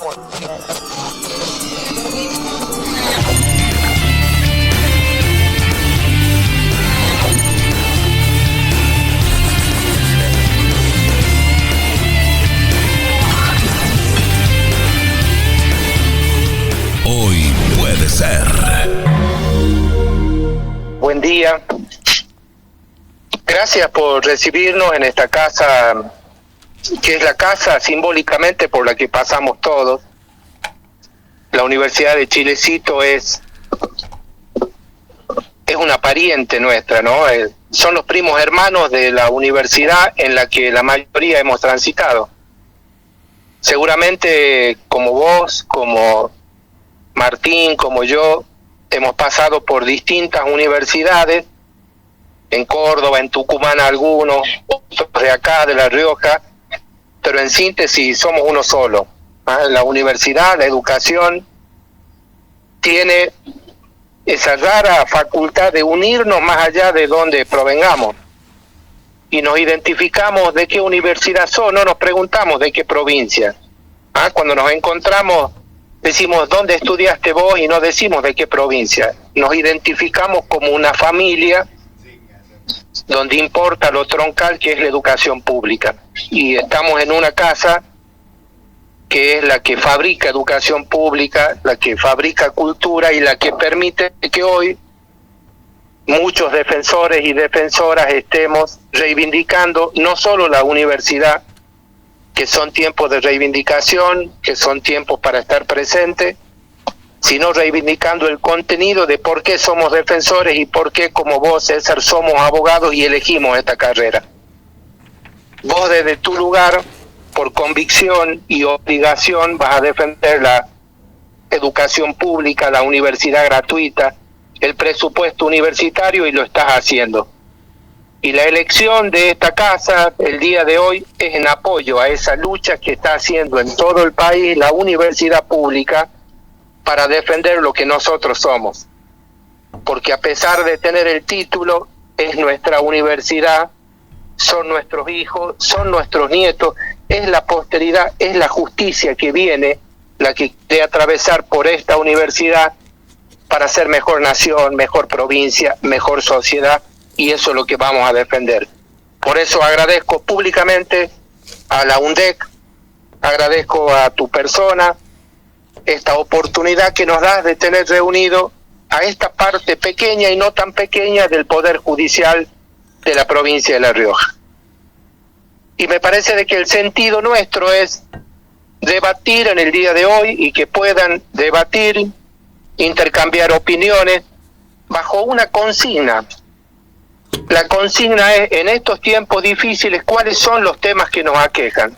Hoy puede ser. Buen día. Gracias por recibirnos en esta casa, que es la casa simbólicamente por la que pasamos todos. La Universidad de Chilecito es una pariente nuestra, ¿no? Son los primos hermanos de la universidad en la que la mayoría hemos transitado. Seguramente como vos, como Martín, como yo, hemos pasado por distintas universidades, en Córdoba, en Tucumán algunos, otros de acá, de La Rioja, pero en síntesis somos uno solo. La universidad, la educación, tiene esa rara facultad de unirnos más allá de donde provengamos. Y nos identificamos de qué universidad son, no nos preguntamos de qué provincia. Cuando nos encontramos decimos ¿dónde estudiaste vos? Y no decimos de qué provincia. Nos identificamos como una familia donde importa lo troncal que es la educación pública. Y estamos en una casa que es la que fabrica educación pública, la que fabrica cultura y la que permite que hoy muchos defensores y defensoras estemos reivindicando no solo la universidad, que son tiempos de reivindicación, que son tiempos para estar presentes, sino reivindicando el contenido de por qué somos defensores y por qué, como vos, César, somos abogados y elegimos esta carrera. Vos desde tu lugar, por convicción y obligación, vas a defender la educación pública, la universidad gratuita, el presupuesto universitario, y lo estás haciendo. Y la elección de esta casa el día de hoy es en apoyo a esa lucha que está haciendo en todo el país la universidad pública para defender lo que nosotros somos. Porque a pesar de tener el título, es nuestra universidad, son nuestros hijos, son nuestros nietos, es la posteridad, es la justicia que viene, la que quiere atravesar por esta universidad para ser mejor nación, mejor provincia, mejor sociedad. Y eso es lo que vamos a defender. Por eso agradezco públicamente a la UNDEC, agradezco a tu persona esta oportunidad que nos das de tener reunido a esta parte pequeña y no tan pequeña del Poder Judicial de la provincia de La Rioja. Y me parece de que el sentido nuestro es debatir en el día de hoy y que puedan debatir, intercambiar opiniones bajo una consigna. La consigna es, en estos tiempos difíciles, ¿cuáles son los temas que nos aquejan?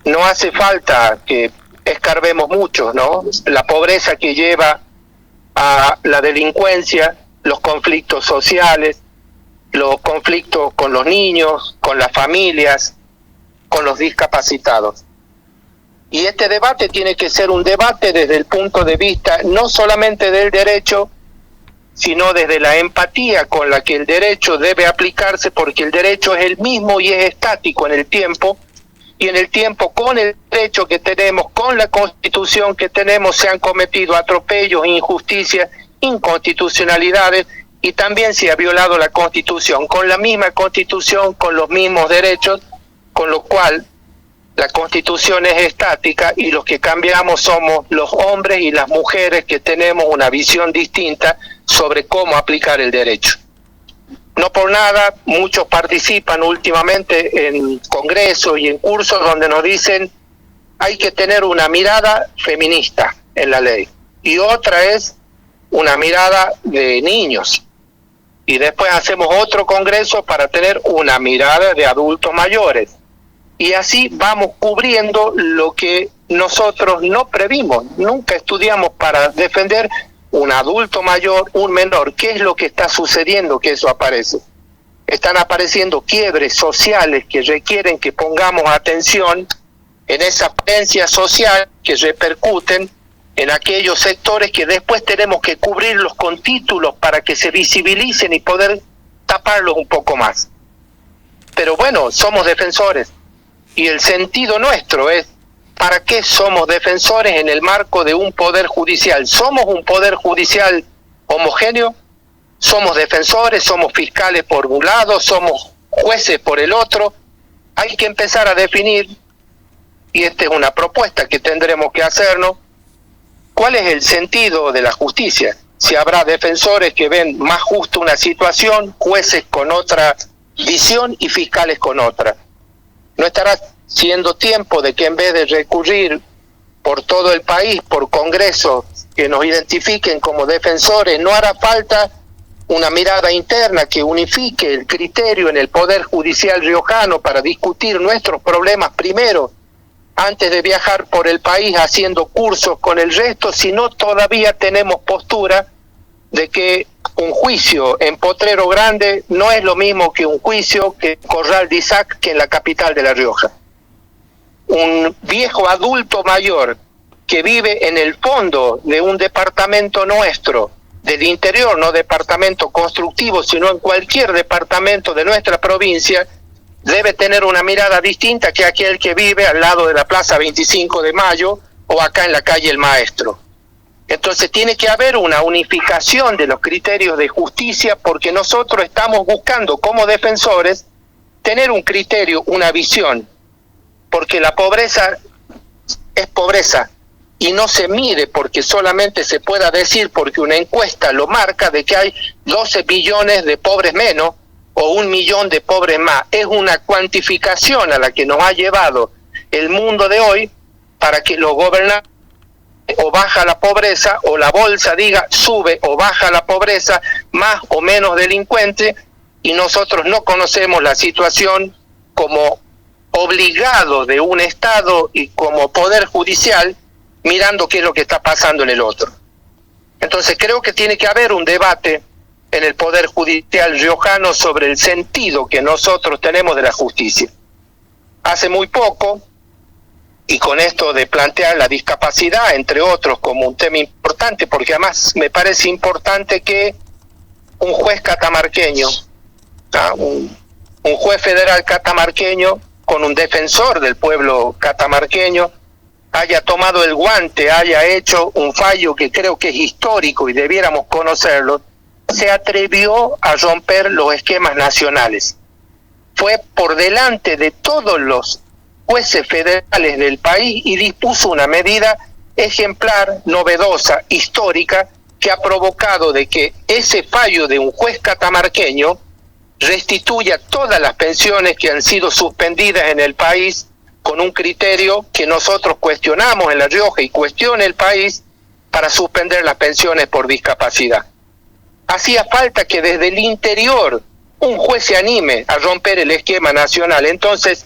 No hace falta que escarbemos mucho, ¿no? La pobreza que lleva a la delincuencia, los conflictos sociales, los conflictos con los niños, con las familias, con los discapacitados. Y este debate tiene que ser un debate desde el punto de vista no solamente del derecho, sino desde la empatía con la que el derecho debe aplicarse, porque el derecho es el mismo y es estático en el tiempo, y en el tiempo con el derecho que tenemos, con la Constitución que tenemos, se han cometido atropellos, injusticias, inconstitucionalidades, y también se ha violado la Constitución, con la misma Constitución, con los mismos derechos, con lo cual la Constitución es estática y los que cambiamos somos los hombres y las mujeres que tenemos una visión distinta sobre cómo aplicar el derecho. No por nada, muchos participan últimamente en congresos y en cursos donde nos dicen hay que tener una mirada feminista en la ley y otra es una mirada de niños. Y después hacemos otro congreso para tener una mirada de adultos mayores. Y así vamos cubriendo lo que nosotros no previmos. Nunca estudiamos para defender un adulto mayor, un menor. ¿Qué es lo que está sucediendo que eso aparece? Están apareciendo quiebres sociales que requieren que pongamos atención en esa carencia social que repercuten en aquellos sectores que después tenemos que cubrirlos con títulos para que se visibilicen y poder taparlos un poco más. Pero bueno, somos defensores y el sentido nuestro es ¿para qué somos defensores en el marco de un poder judicial? ¿Somos un poder judicial homogéneo? ¿Somos defensores? ¿Somos fiscales por un lado? ¿Somos jueces por el otro? Hay que empezar a definir, y esta es una propuesta que tendremos que hacernos, ¿cuál es el sentido de la justicia? Si habrá defensores que ven más justo una situación, jueces con otra visión y fiscales con otra. ¿No estará siendo tiempo de que en vez de recurrir por todo el país, por congresos que nos identifiquen como defensores, no hará falta una mirada interna que unifique el criterio en el Poder Judicial riojano para discutir nuestros problemas primero, antes de viajar por el país haciendo cursos con el resto, si no todavía tenemos postura de que un juicio en Potrero Grande no es lo mismo que un juicio que en Corral de Isaac, que en la capital de La Rioja? Un viejo adulto mayor que vive en el fondo de un departamento nuestro, del interior, no departamento constructivo, sino en cualquier departamento de nuestra provincia, debe tener una mirada distinta que aquel que vive al lado de la Plaza 25 de Mayo o acá en la calle El Maestro. Entonces tiene que haber una unificación de los criterios de justicia, porque nosotros estamos buscando como defensores tener un criterio, una visión, porque la pobreza es pobreza y no se mide porque solamente se pueda decir, porque una encuesta lo marca, de que hay 12 millones de pobres menos o 1 millón de pobres más. Es una cuantificación a la que nos ha llevado el mundo de hoy para que los gobernantes o baja la pobreza, o la bolsa diga sube o baja la pobreza, más o menos delincuente, y nosotros no conocemos la situación como obligados de un Estado y como Poder Judicial, mirando qué es lo que está pasando en el otro. Entonces creo que tiene que haber un debate en el Poder Judicial riojano sobre el sentido que nosotros tenemos de la justicia. Hace muy poco, y con esto de plantear la discapacidad, entre otros, como un tema importante, porque además me parece importante que un juez catamarqueño, un juez federal catamarqueño, con un defensor del pueblo catamarqueño, haya tomado el guante, haya hecho un fallo que creo que es histórico y debiéramos conocerlo, se atrevió a romper los esquemas nacionales. Fue por delante de todos los jueces federales del país y dispuso una medida ejemplar, novedosa, histórica, que ha provocado de que ese fallo de un juez catamarqueño restituya todas las pensiones que han sido suspendidas en el país, con un criterio que nosotros cuestionamos en La Rioja y cuestiona el país, para suspender las pensiones por discapacidad. Hacía falta que desde el interior un juez se anime a romper el esquema nacional. Entonces,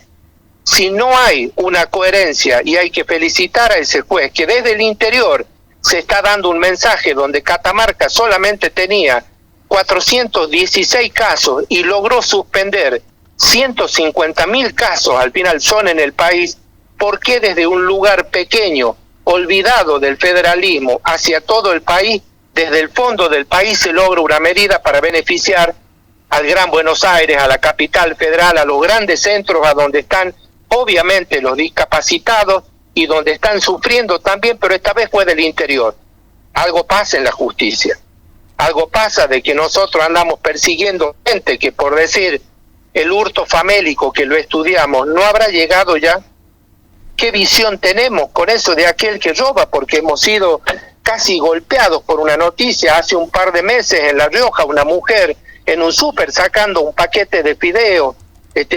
si no hay una coherencia, y hay que felicitar a ese juez, que desde el interior se está dando un mensaje donde Catamarca solamente tenía 416 casos y logró suspender 150.000 casos, al final son en el país, ¿por qué desde un lugar pequeño, olvidado del federalismo, hacia todo el país, desde el fondo del país se logra una medida para beneficiar al Gran Buenos Aires, a la capital federal, a los grandes centros, a donde están obviamente los discapacitados y donde están sufriendo también, pero esta vez fue del interior? Algo pasa en la justicia, algo pasa de que nosotros andamos persiguiendo gente que, por decir el hurto famélico que lo estudiamos, no habrá llegado ya. ¿Qué visión tenemos con eso de aquel que roba? Porque hemos sido casi golpeados por una noticia hace un par de meses en La Rioja, una mujer en un súper sacando un paquete de fideos,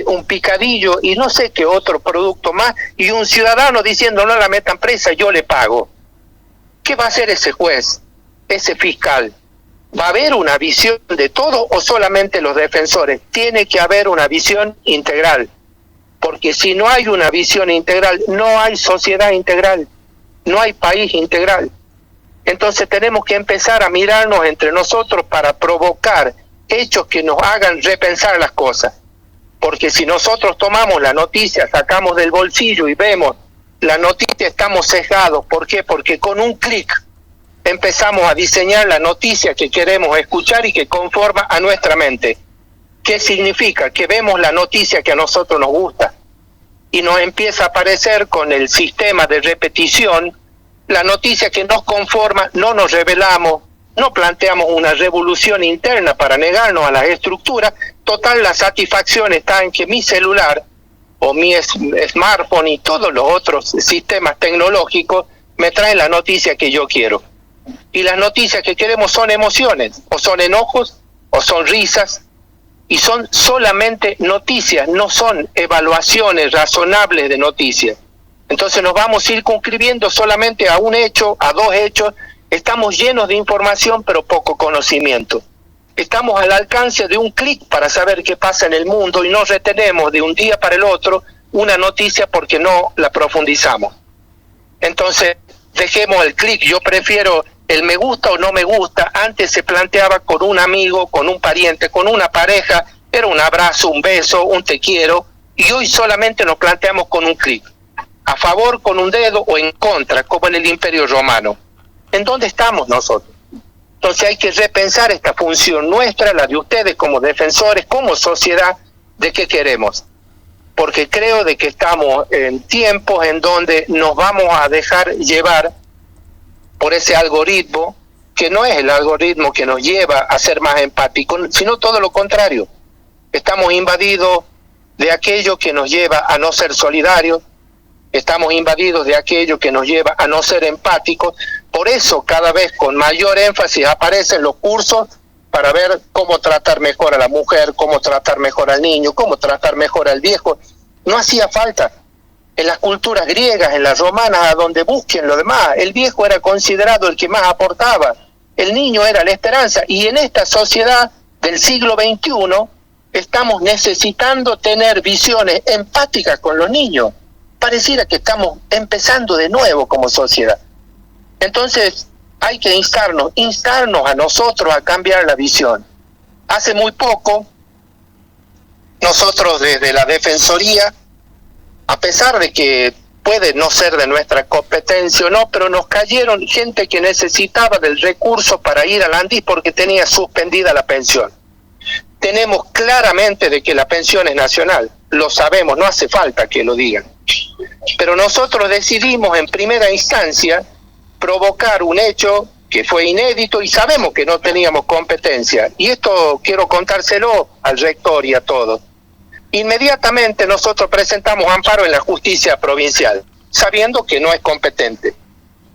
un picadillo y no sé qué otro producto más, y un ciudadano diciendo no la metan presa, yo le pago. ¿Qué va a hacer ese juez, ese fiscal? ¿Va a haber una visión de todo o solamente los defensores? Tiene que haber una visión integral, porque si no hay una visión integral, no hay sociedad integral, no hay país integral. Entonces tenemos que empezar a mirarnos entre nosotros para provocar hechos que nos hagan repensar las cosas. Porque si nosotros tomamos la noticia, sacamos del bolsillo y vemos la noticia, estamos sesgados. ¿Por qué? Porque con un clic empezamos a diseñar la noticia que queremos escuchar y que conforma a nuestra mente. ¿Qué significa? Que vemos la noticia que a nosotros nos gusta. y nos empieza a aparecer con el sistema de repetición la noticia que nos conforma, no nos rebelamos, no planteamos una revolución interna para negarnos a las estructuras. Total, la satisfacción está en que mi celular o mi smartphone y todos los otros sistemas tecnológicos me traen la noticia que yo quiero. Y las noticias que queremos son emociones, o son enojos, o son risas, y son solamente noticias, no son evaluaciones razonables de noticias. Entonces nos vamos circunscribiendo solamente a un hecho, a dos hechos. Estamos llenos de información, pero poco conocimiento. Estamos al alcance de un clic para saber qué pasa en el mundo y no retenemos de un día para el otro una noticia porque no la profundizamos. Entonces, dejemos el clic. Yo prefiero el me gusta o no me gusta. Antes se planteaba con un amigo, con un pariente, con una pareja. Era un abrazo, un beso, un te quiero. Y hoy solamente nos planteamos con un clic. A favor con un dedo o en contra, como en el Imperio Romano. ¿En dónde estamos nosotros? Entonces hay que repensar esta función nuestra, la de ustedes como defensores, como sociedad, de qué queremos. Porque creo de que estamos en tiempos en donde nos vamos a dejar llevar por ese algoritmo, que no es el algoritmo que nos lleva a ser más empáticos, sino todo lo contrario. Estamos invadidos de aquello que nos lleva a no ser solidarios, estamos invadidos de aquello que nos lleva a no ser empáticos. Por eso cada vez con mayor énfasis aparecen los cursos para ver cómo tratar mejor a la mujer, cómo tratar mejor al niño, cómo tratar mejor al viejo. No hacía falta. En las culturas griegas, en las romanas, a donde busquen lo demás, el viejo era considerado el que más aportaba, el niño era la esperanza. Y en esta sociedad del siglo XXI estamos necesitando tener visiones empáticas con los niños. Pareciera que estamos empezando de nuevo como sociedad. Entonces hay que instarnos a nosotros a cambiar la visión. Hace muy poco, nosotros desde la Defensoría, a pesar de que puede no ser de nuestra competencia o no, pero nos cayeron gente que necesitaba del recurso para ir al ANDIS porque tenía suspendida la pensión. Tenemos claramente de que la pensión es nacional, lo sabemos, no hace falta que lo digan. Pero nosotros decidimos en primera instancia provocar un hecho que fue inédito y sabemos que no teníamos competencia. Y esto quiero contárselo al rector y a todos. Inmediatamente nosotros presentamos amparo en la justicia provincial, sabiendo que no es competente.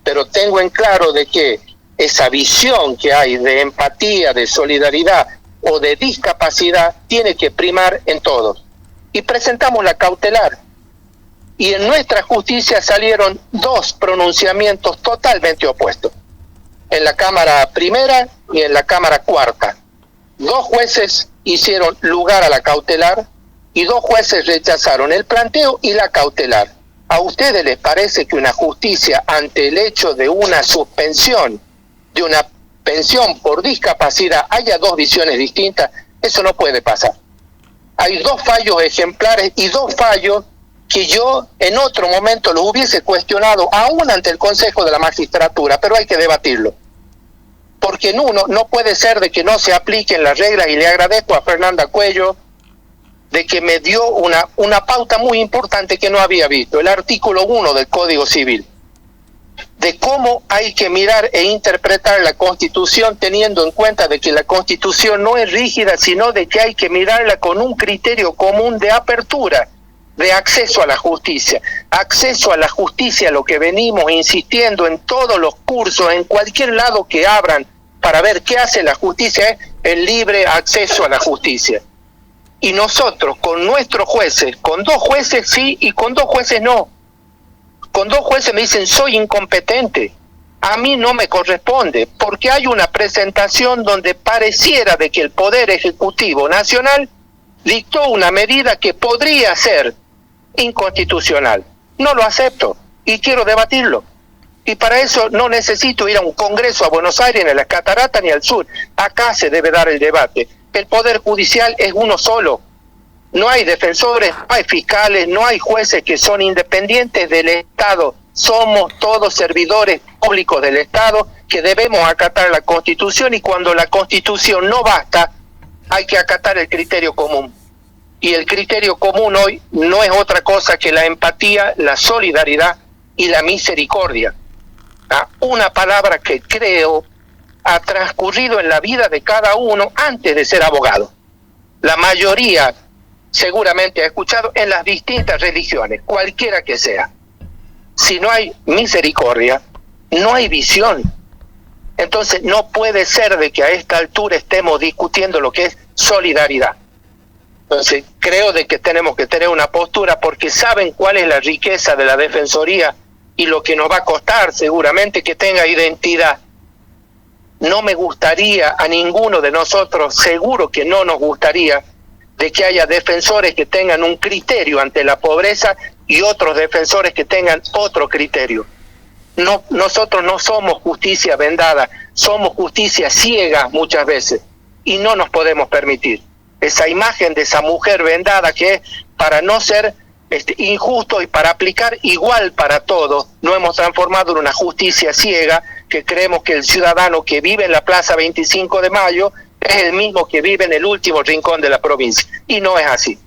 Pero tengo en claro de que esa visión que hay de empatía, de solidaridad o de discapacidad tiene que primar en todos. Y presentamos la cautelar. Y en nuestra justicia salieron dos pronunciamientos totalmente opuestos. En la Cámara Primera y en la Cámara Cuarta. Dos jueces hicieron lugar a la cautelar y dos jueces rechazaron el planteo y la cautelar. ¿A ustedes les parece que una justicia ante el hecho de una suspensión de una pensión por discapacidad haya dos visiones distintas? Eso no puede pasar. Hay dos fallos ejemplares y dos fallos que yo en otro momento los hubiese cuestionado aún ante el Consejo de la Magistratura, pero hay que debatirlo. Porque en uno no puede ser de que no se apliquen las reglas, y le agradezco a Fernanda Cuello de que me dio una pauta muy importante que no había visto, el artículo 1 del Código Civil, de cómo hay que mirar e interpretar la Constitución teniendo en cuenta de que la Constitución no es rígida, sino de que hay que mirarla con un criterio común de apertura, de acceso a la justicia. Acceso a la justicia, lo que venimos insistiendo en todos los cursos, en cualquier lado que abran para ver qué hace la justicia, es el libre acceso a la justicia. Y nosotros con nuestros jueces, con dos jueces sí y con dos jueces no. Con dos jueces me dicen soy incompetente, a mí no me corresponde, porque hay una presentación donde pareciera de que el Poder Ejecutivo Nacional dictó una medida que podría ser inconstitucional. No lo acepto y quiero debatirlo. Y para eso no necesito ir a un congreso a Buenos Aires, ni a las Cataratas, ni al sur. Acá se debe dar el debate. El Poder Judicial es uno solo. No hay defensores, no hay fiscales, no hay jueces que son independientes del Estado. Somos todos servidores públicos del Estado que debemos acatar la Constitución, y cuando la Constitución no basta, hay que acatar el criterio común. Y el criterio común hoy no es otra cosa que la empatía, la solidaridad y la misericordia. Una palabra que creo ha transcurrido en la vida de cada uno antes de ser abogado. La mayoría seguramente ha escuchado en las distintas religiones, cualquiera que sea. Si no hay misericordia, no hay visión. Entonces no puede ser de que a esta altura estemos discutiendo lo que es solidaridad. Entonces creo de que tenemos que tener una postura, porque saben cuál es la riqueza de la Defensoría y lo que nos va a costar seguramente que tenga identidad. No me gustaría a ninguno de nosotros, seguro que no nos gustaría, de que haya defensores que tengan un criterio ante la pobreza y otros defensores que tengan otro criterio. No, nosotros no somos justicia vendada, somos justicia ciega muchas veces, y no nos podemos permitir esa imagen de esa mujer vendada que es para no ser injusto y para aplicar igual para todos. No hemos transformado en una justicia ciega que creemos que el ciudadano que vive en la Plaza 25 de Mayo es el mismo que vive en el último rincón de la provincia, y no es así.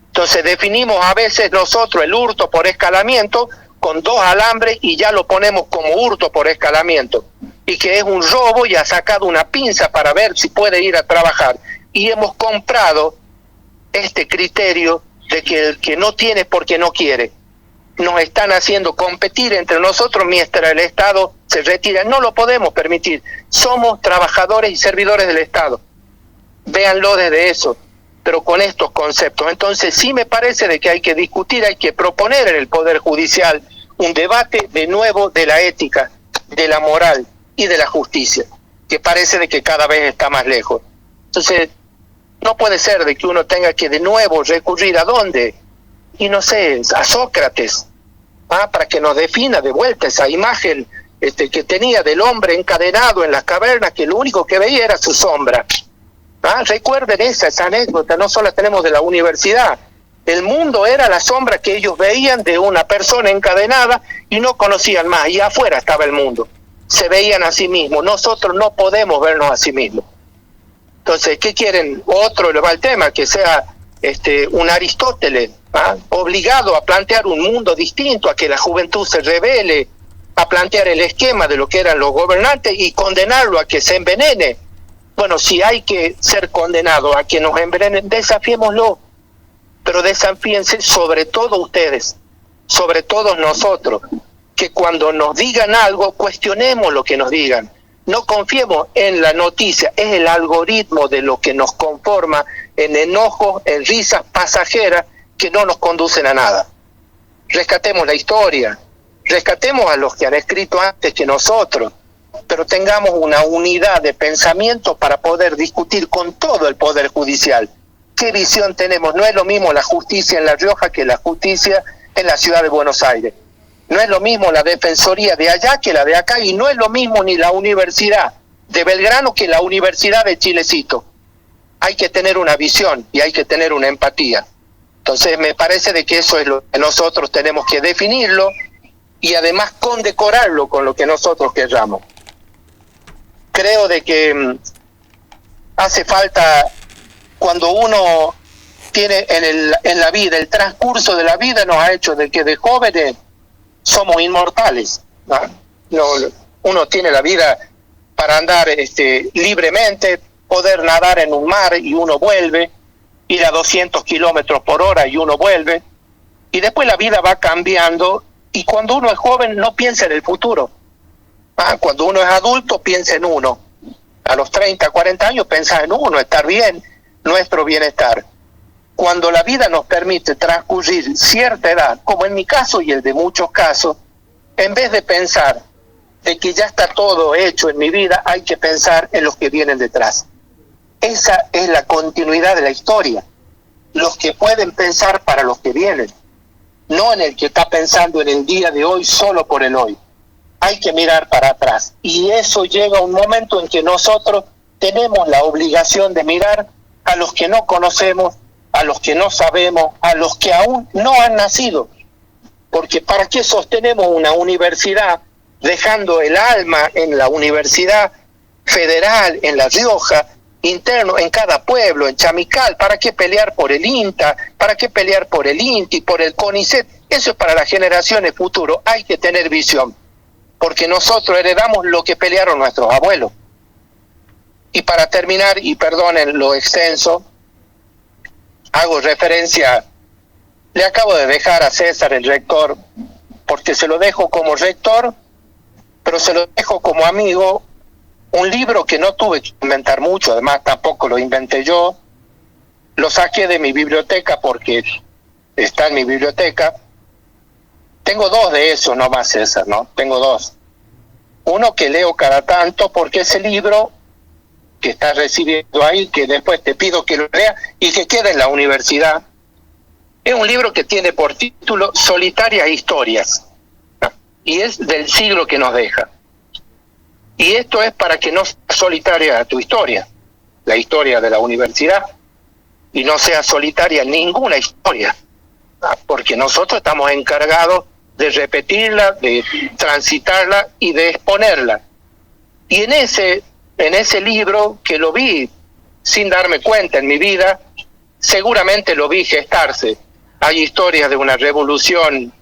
Entonces definimos a veces nosotros el hurto por escalamiento con 2 alambres y ya lo ponemos como hurto por escalamiento, y que es un robo y ha sacado una pinza para ver si puede ir a trabajar. Y hemos comprado este criterio de que el que no tiene porque no quiere. Nos están haciendo competir entre nosotros mientras el Estado se retira. No lo podemos permitir. Somos trabajadores y servidores del Estado. Véanlo desde eso, pero con estos conceptos. Entonces sí me parece de que hay que discutir, hay que proponer en el Poder Judicial un debate de nuevo de la ética, de la moral y de la justicia, que parece de que cada vez está más lejos. Entonces no puede ser de que uno tenga que de nuevo recurrir ¿a dónde? Y no sé, a Sócrates, para que nos defina de vuelta esa imagen que tenía del hombre encadenado en las cavernas, que lo único que veía era su sombra. Recuerden esa anécdota, no solo tenemos de la universidad. El mundo era la sombra que ellos veían de una persona encadenada y no conocían más, y afuera estaba el mundo. Se veían a sí mismos. Nosotros no podemos vernos a sí mismos. Entonces, ¿qué quieren? Otro le va el tema, que sea un Aristóteles, obligado a plantear un mundo distinto, a que la juventud se rebele, a plantear el esquema de lo que eran los gobernantes y condenarlo a que se envenene. Bueno, si hay que ser condenado a que nos envenenen, desafiémoslo, pero desafíense sobre todo ustedes, sobre todos nosotros, que cuando nos digan algo, cuestionemos lo que nos digan. No confiemos en la noticia, es el algoritmo de lo que nos conforma en enojos, en risas pasajeras que no nos conducen a nada. Rescatemos la historia, rescatemos a los que han escrito antes que nosotros, pero tengamos una unidad de pensamiento para poder discutir con todo el Poder Judicial. ¿Qué visión tenemos? No es lo mismo la justicia en La Rioja que la justicia en la ciudad de Buenos Aires. No es lo mismo la Defensoría de allá que la de acá, y no es lo mismo ni la Universidad de Belgrano que la Universidad de Chilecito. Hay que tener una visión y hay que tener una empatía. Entonces me parece de que eso es lo que nosotros tenemos que definirlo y además condecorarlo con lo que nosotros querramos. Creo de que hace falta, cuando uno tiene en la vida, el transcurso de la vida nos ha hecho de que de jóvenes somos inmortales, ¿no? Uno tiene la vida para andar libremente, poder nadar en un mar y uno vuelve, ir a 200 kilómetros por hora y uno vuelve, y después la vida va cambiando, y cuando uno es joven no piensa en el futuro. Cuando uno es adulto piensa en uno. A los 30, 40 años piensa en uno, estar bien, nuestro bienestar. Cuando la vida nos permite transcurrir cierta edad, como en mi caso y el de muchos casos, en vez de pensar de que ya está todo hecho en mi vida, hay que pensar en los que vienen detrás. Esa es la continuidad de la historia. Los que pueden pensar para los que vienen, no en el que está pensando en el día de hoy solo por el hoy. Hay que mirar para atrás. Y eso llega a un momento en que nosotros tenemos la obligación de mirar a los que no conocemos, a los que no sabemos, a los que aún no han nacido. Porque ¿para qué sostenemos una universidad dejando el alma en la Universidad Federal en La Rioja, interno en cada pueblo, en Chamical. ¿Para qué pelear por el INTA? ¿Para qué pelear por el INTI, por el CONICET? Eso es para las generaciones futuras. Hay que tener visión, porque nosotros heredamos lo que pelearon nuestros abuelos. Y para terminar, y perdonen lo extenso, hago referencia, le acabo de dejar a César, el rector, porque se lo dejo como rector, pero se lo dejo como amigo, un libro que no tuve que inventar mucho, además tampoco lo inventé yo, lo saqué de mi biblioteca porque está en mi biblioteca. Tengo dos de esos nomás, César, ¿no? Tengo dos. Uno que leo cada tanto porque ese libro que estás recibiendo ahí, que después te pido que lo leas y que quede en la universidad, es un libro que tiene por título Solitarias Historias, ¿no? Y es del siglo que nos deja. Y esto es para que no sea solitaria tu historia, la historia de la universidad, y no sea solitaria ninguna historia, ¿no? Porque nosotros estamos encargados de repetirla, de transitarla y de exponerla. Y en ese libro, que lo vi sin darme cuenta en mi vida, seguramente lo vi gestarse. Hay historias de una revolución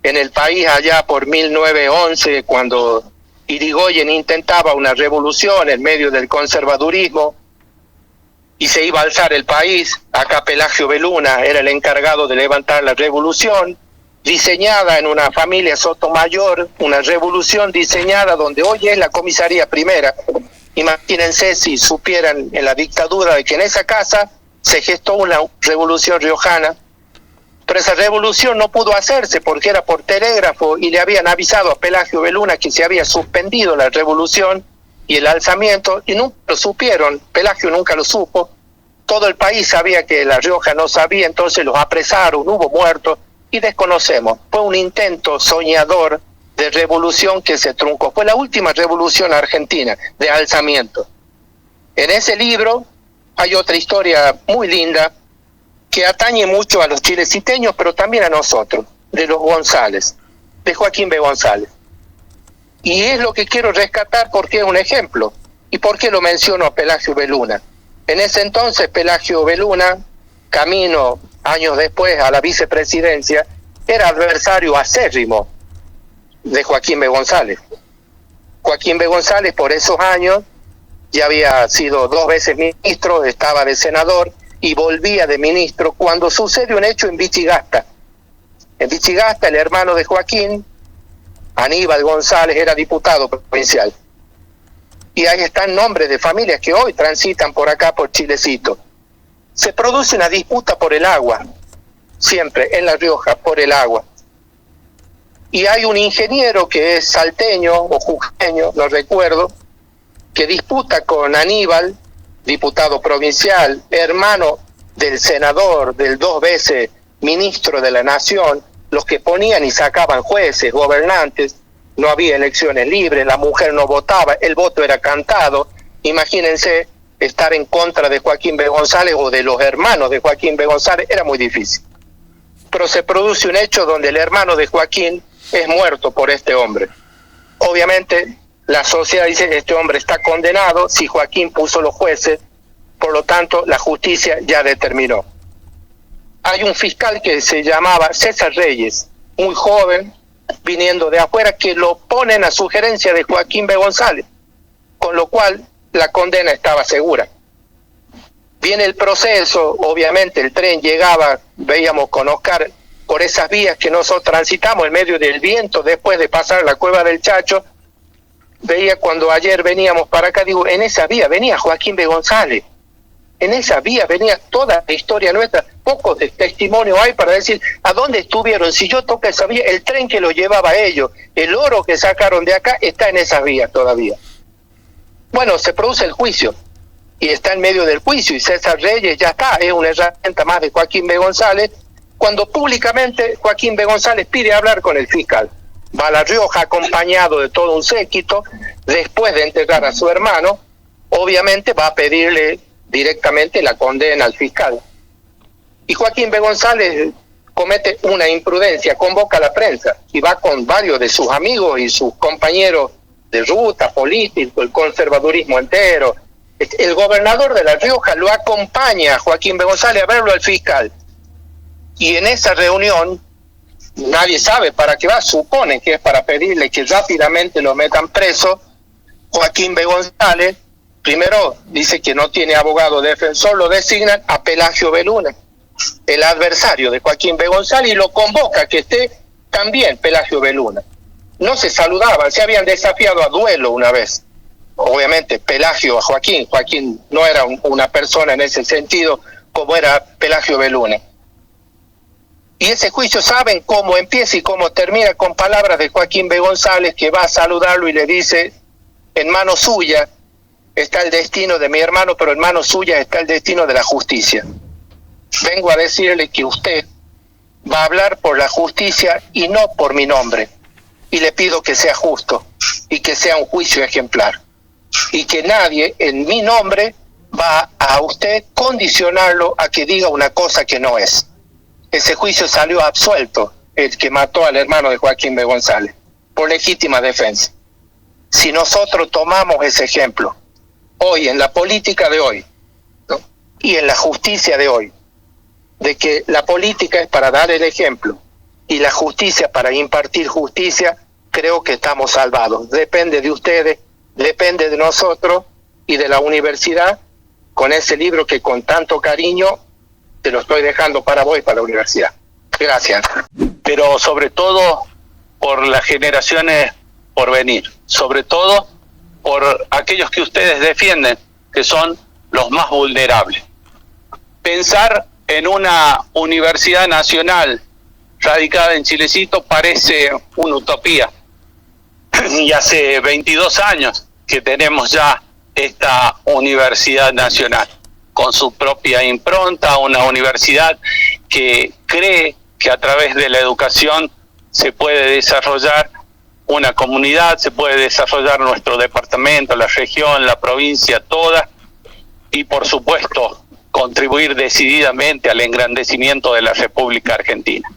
en el país allá por 1911, cuando Irigoyen intentaba una revolución en medio del conservadurismo y se iba a alzar el país. Acá Pelagio Beluna era el encargado de levantar la revolución, diseñada en una familia Sotomayor, una revolución diseñada donde hoy es la comisaría primera. Imagínense si supieran en la dictadura de que en esa casa se gestó una revolución riojana, pero esa revolución no pudo hacerse porque era por telégrafo y le habían avisado a Pelagio Beluna que se había suspendido la revolución y el alzamiento, y nunca lo supieron. Pelagio nunca lo supo, todo el país sabía que La Rioja no sabía, entonces los apresaron, hubo muertos y desconocemos. Fue un intento soñador de revolución que se truncó. Fue la última revolución argentina de alzamiento. En ese libro hay otra historia muy linda que atañe mucho a los chileciteños, pero también a nosotros, de los González, de Joaquín B. González. Y es lo que quiero rescatar porque es un ejemplo. ¿Y por qué lo menciono a Pelagio Beluna? En ese entonces Pelagio Beluna, camino años después a la vicepresidencia, era adversario acérrimo de Joaquín B. González. Joaquín B. González por esos años ya había sido 2 veces ministro, estaba de senador y volvía de ministro cuando sucede un hecho en Vichigasta. En Vichigasta, el hermano de Joaquín, Aníbal González, era diputado provincial. Y ahí están nombres de familias que hoy transitan por acá, por Chilecito. Se produce una disputa por el agua, siempre en La Rioja, por el agua. Y hay un ingeniero que es salteño o jujeño, no recuerdo, que disputa con Aníbal, diputado provincial, hermano del senador, del 2 veces ministro de la Nación, los que ponían y sacaban jueces, gobernantes. No había elecciones libres, la mujer no votaba, el voto era cantado. Imagínense estar en contra de Joaquín B. González o de los hermanos de Joaquín B. González, era muy difícil. Pero se produce un hecho donde el hermano de Joaquín es muerto por este hombre. Obviamente la sociedad dice que este hombre está condenado si Joaquín puso los jueces, por lo tanto la justicia ya determinó. Hay un fiscal que se llamaba César Reyes, muy joven, viniendo de afuera, que lo ponen a sugerencia de Joaquín B. González, con lo cual la condena estaba segura. Viene el proceso, obviamente el tren llegaba, veíamos con Oscar, por esas vías que nosotros transitamos en medio del viento, después de pasar la Cueva del Chacho, veía cuando ayer veníamos para acá, digo, en esa vía venía Joaquín B. González, en esa vía venía toda la historia nuestra, pocos de testimonio hay para decir a dónde estuvieron, si yo toco esa vía, el tren que los llevaba a ellos, el oro que sacaron de acá está en esas vías todavía. Bueno, se produce el juicio, y está en medio del juicio, y César Reyes ya está, es una herramienta más de Joaquín B. González, cuando públicamente Joaquín B. González pide hablar con el fiscal. Va a La Rioja acompañado de todo un séquito, después de enterrar a su hermano, obviamente va a pedirle directamente la condena al fiscal. Y Joaquín B. González comete una imprudencia, convoca a la prensa y va con varios de sus amigos y sus compañeros de ruta, político, el conservadurismo entero, El gobernador de La Rioja lo acompaña a Joaquín B. González a verlo al fiscal. Y en esa reunión, nadie sabe para qué va, supone que es para pedirle que rápidamente lo metan preso. Joaquín B. González, primero dice que no tiene abogado defensor, lo designan a Pelagio B. Luna, el adversario de Joaquín B. González, y lo convoca a que esté también Pelagio B. Luna. No se saludaban, se habían desafiado a duelo una vez. Obviamente Pelagio a Joaquín no era una persona en ese sentido como era Pelagio B. Luna. Y ese juicio saben cómo empieza y cómo termina, con palabras de Joaquín B. González, que va a saludarlo y le dice: en manos suya está el destino de mi hermano, pero en manos suyas está el destino de la justicia. Vengo a decirle que usted va a hablar por la justicia y no por mi nombre. Y le pido que sea justo y que sea un juicio ejemplar. Y que nadie en mi nombre va a usted condicionarlo a que diga una cosa que no es. Ese juicio salió absuelto el que mató al hermano de Joaquín B. González por legítima defensa. Si nosotros tomamos ese ejemplo hoy en la política de hoy, ¿no?, y en la justicia de hoy, de que la política es para dar el ejemplo y la justicia para impartir justicia, creo que estamos salvados. Depende de ustedes, depende de nosotros y de la universidad, con ese libro que con tanto cariño te lo estoy dejando para vos y para la universidad. Gracias. Pero sobre todo por las generaciones por venir, sobre todo por aquellos que ustedes defienden, que son los más vulnerables. Pensar en una universidad nacional radicada en Chilecito parece una utopía. Y hace 22 años que tenemos ya esta universidad nacional, con su propia impronta, una universidad que cree que a través de la educación se puede desarrollar una comunidad, se puede desarrollar nuestro departamento, la región, la provincia, toda, y por supuesto contribuir decididamente al engrandecimiento de la República Argentina.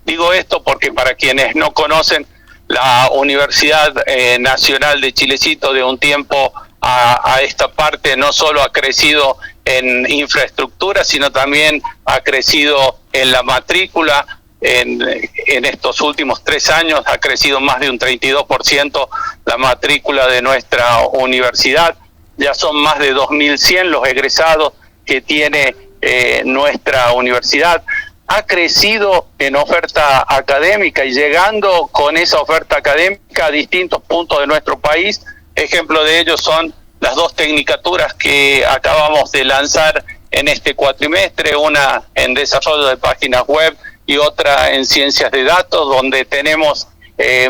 Digo esto porque para quienes no conocen, la Universidad Nacional de Chilecito de un tiempo a esta parte no solo ha crecido en infraestructura, sino también ha crecido en la matrícula. En estos últimos 3 años ha crecido más de un 32% la matrícula de nuestra universidad. Ya son más de 2.100 los egresados que tiene nuestra universidad. Ha crecido en oferta académica y llegando con esa oferta académica a distintos puntos de nuestro país. Ejemplo de ello son las 2 tecnicaturas que acabamos de lanzar en este cuatrimestre, una en desarrollo de páginas web y otra en ciencias de datos, donde tenemos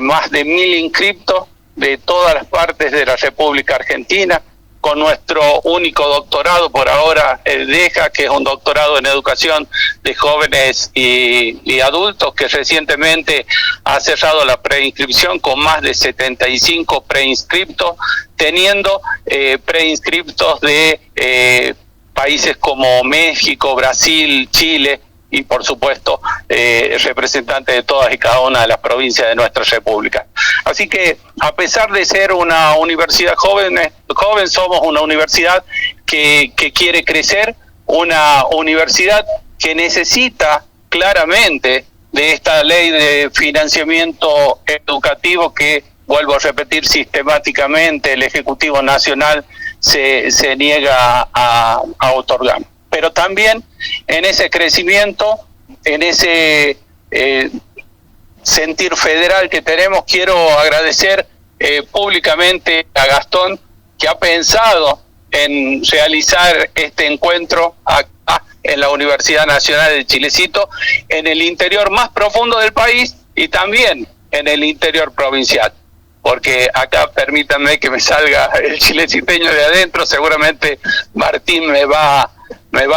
más de 1.000 inscriptos de todas las partes de la República Argentina, con nuestro único doctorado por ahora, el DEJA, que es un doctorado en educación de jóvenes y adultos, que recientemente ha cerrado la preinscripción con más de 75 preinscriptos, teniendo preinscriptos de países como México, Brasil, Chile, y por supuesto representantes de todas y cada una de las provincias de nuestra república. Así que a pesar de ser una universidad joven, somos una universidad que quiere crecer, una universidad que necesita claramente de esta ley de financiamiento educativo que, vuelvo a repetir, sistemáticamente el Ejecutivo Nacional se niega a otorgar. Pero también en ese crecimiento, en ese sentir federal que tenemos, quiero agradecer públicamente a Gastón, que ha pensado en realizar este encuentro acá en la Universidad Nacional de Chilecito, en el interior más profundo del país y también en el interior provincial. Porque acá, permítanme que me salga el chileciteño de adentro, seguramente Martín me va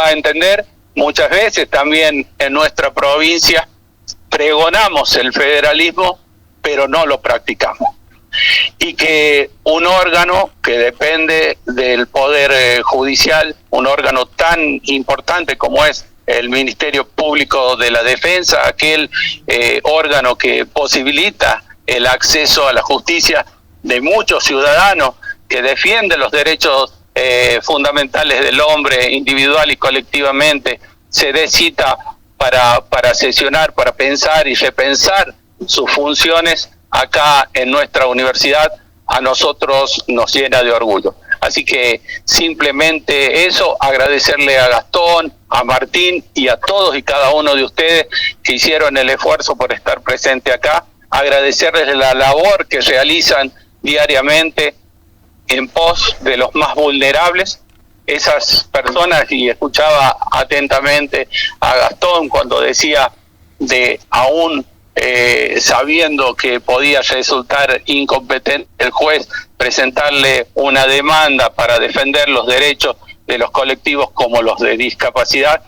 a entender. Muchas veces también en nuestra provincia pregonamos el federalismo, pero no lo practicamos. Y que un órgano que depende del Poder Judicial, un órgano tan importante como es el Ministerio Público de la Defensa, aquel órgano que posibilita el acceso a la justicia de muchos ciudadanos, que defiende los derechos fundamentales del hombre, individual y colectivamente, se dé cita para sesionar, para pensar y repensar sus funciones acá en nuestra universidad, a nosotros nos llena de orgullo. Así que simplemente eso, agradecerle a Gastón, a Martín y a todos y cada uno de ustedes que hicieron el esfuerzo por estar presente acá, agradecerles la labor que realizan diariamente en pos de los más vulnerables, esas personas, y escuchaba atentamente a Gastón cuando decía de aún sabiendo que podía resultar incompetente el juez presentarle una demanda para defender los derechos de los colectivos como los de discapacidad.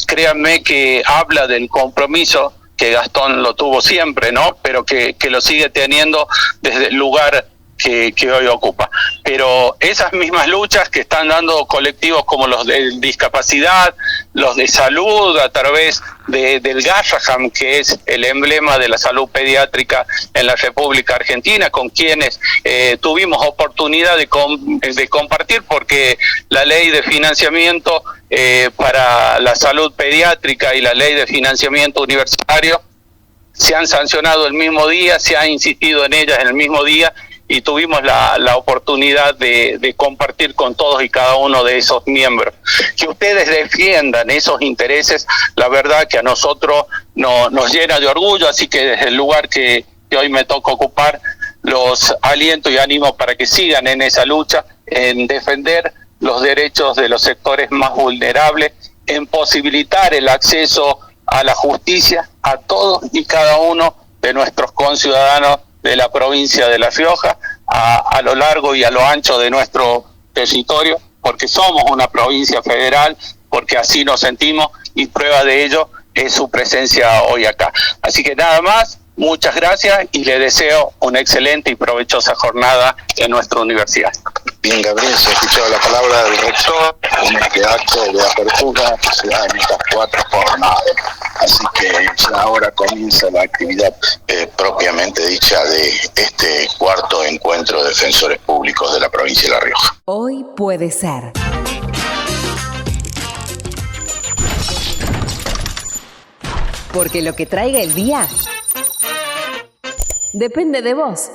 Créanme que habla del compromiso que Gastón lo tuvo siempre, ¿no? Pero que lo sigue teniendo desde el lugar que hoy ocupa. Pero esas mismas luchas que están dando colectivos como los de discapacidad, los de salud, a través del Gashaham, que es el emblema de la salud pediátrica en la República Argentina, con quienes tuvimos oportunidad de compartir, porque la ley de financiamiento para la salud pediátrica y la ley de financiamiento universitario se han sancionado el mismo día, se ha insistido en ellas en el mismo día, y tuvimos la oportunidad de compartir con todos y cada uno de esos miembros. Que ustedes defiendan esos intereses, la verdad que a nosotros nos llena de orgullo, así que desde el lugar que hoy me toca ocupar, los aliento y animo para que sigan en esa lucha, en defender los derechos de los sectores más vulnerables, en posibilitar el acceso a la justicia a todos y cada uno de nuestros conciudadanos de la provincia de La Rioja, a lo largo y a lo ancho de nuestro territorio, porque somos una provincia federal, porque así nos sentimos, y prueba de ello es su presencia hoy acá. Así que nada más, muchas gracias y le deseo una excelente y provechosa jornada en nuestra universidad. Bien, Gabriel, se ha escuchado la palabra del rector en este acto de apertura que se da en estas 4 jornadas. Así que ya ahora comienza la actividad propiamente dicha de este 4º encuentro de defensores públicos de la provincia de La Rioja. Hoy puede ser. Porque lo que traiga el día depende de vos.